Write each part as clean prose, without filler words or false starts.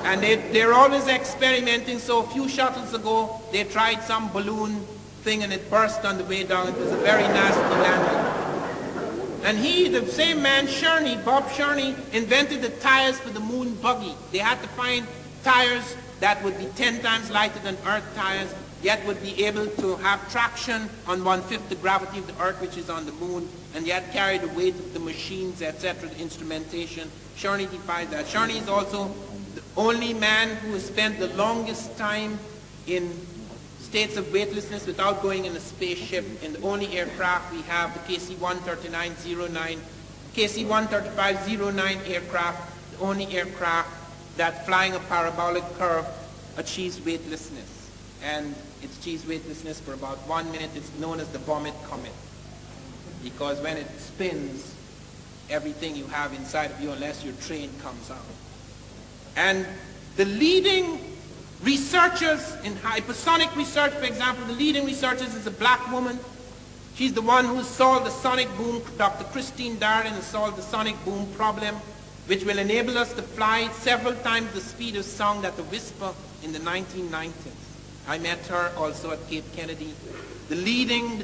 And they're always experimenting. So a few shuttles ago, they tried some balloon thing and it burst on the way down. It was a very nasty landing. And he, the same man, Bob Sherney, invented the tires for the moon buggy. They had to find tires that would be 10 times lighter than Earth tires, yet would be able to have traction on 1/5 the gravity of the Earth, which is on the moon, and yet carry the weight of the machines, etc., the instrumentation. Sherney defied that. Sherney is also the only man who has spent the longest time in states of weightlessness without going in a spaceship. In the only aircraft we have, the KC-13509 aircraft, the only aircraft that flying a parabolic curve achieves weightlessness. And it achieves weightlessness for about 1 minute. It's known as the vomit comet. Because when it spins, everything you have inside of you, unless your train comes out. And the leading researchers in hypersonic research, for example, the leading researchers is a black woman. She's the one who solved the sonic boom. Dr. Christine Darden has solved the sonic boom problem, which will enable us to fly several times the speed of sound at the whisper in the 1990s. I met her also at Cape Kennedy. The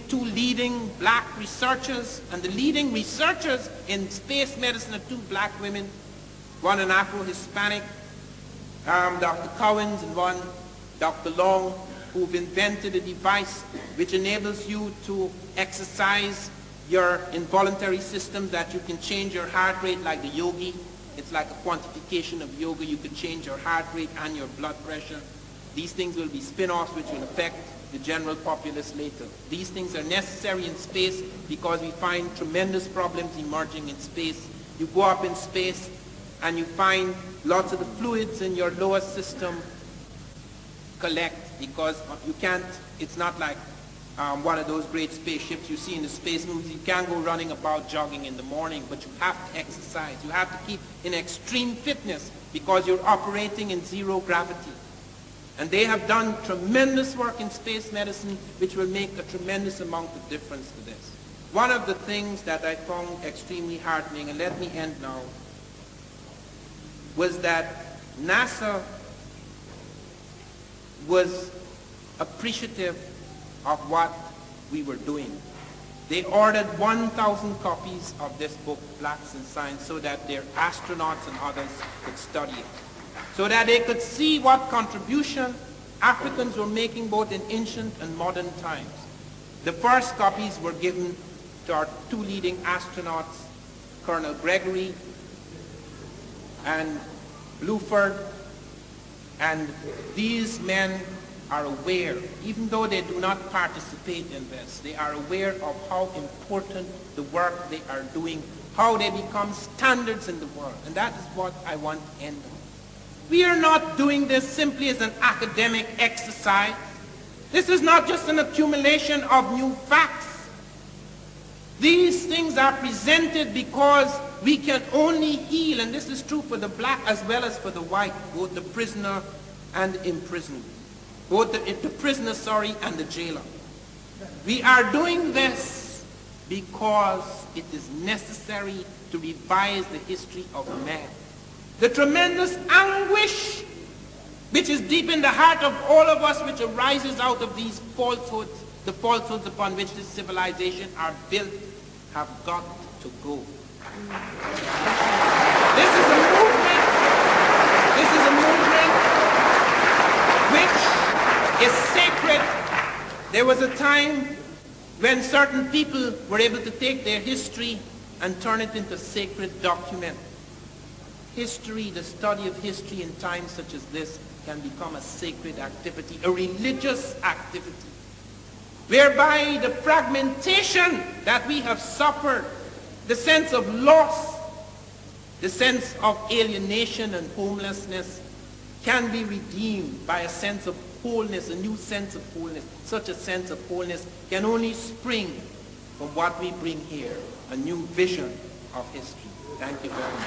two leading black researchers, and the leading researchers in space medicine are two black women, one an Afro-Hispanic, Dr. Cowens, and one Dr. Long, who've invented a device which enables you to exercise your involuntary systems, that you can change your heart rate like the yogi. It's like a quantification of yoga. You can change your heart rate and your blood pressure. These things will be spin-offs which will affect the general populace later. These things are necessary in space because we find tremendous problems emerging in space. You go up in space and you find lots of the fluids in your lower system collect because you can't, it's not like one of those great spaceships you see in the space movies. You can't go running about jogging in the morning, but you have to exercise. You have to keep in extreme fitness because you're operating in zero gravity. And they have done tremendous work in space medicine which will make a tremendous amount of difference to this. One of the things that I found extremely heartening, and let me end now, was that NASA was appreciative of what we were doing. They ordered 1,000 copies of this book, Blacks in Science, so that their astronauts and others could study it, so that they could see what contribution Africans were making both in ancient and modern times. The first copies were given to our two leading astronauts, Colonel Gregory and Bluford, and these men are aware, even though they do not participate in this, they are aware of how important the work they are doing, how they become standards in the world. And that is what I want to end on. We are not doing this simply as an academic exercise. This is not just an accumulation of new facts. These things are presented because we can only heal, and this is true for the black as well as for the white, both the prisoner and the imprisoned, both the prisoner, and the jailer. We are doing this because it is necessary to revise the history of man. The tremendous anguish which is deep in the heart of all of us, which arises out of these falsehoods, the falsehoods upon which this civilization are built, have got to go. This is a movement. This is a movement which is sacred. There was a time when certain people were able to take their history and turn it into sacred document. History, the study of history in times such as this, can become a sacred activity, a religious activity, whereby the fragmentation that we have suffered, the sense of loss, the sense of alienation and homelessness, can be redeemed by a sense of wholeness, a new sense of wholeness. Such a sense of wholeness can only spring from what we bring here, a new vision of history. Thank you very much.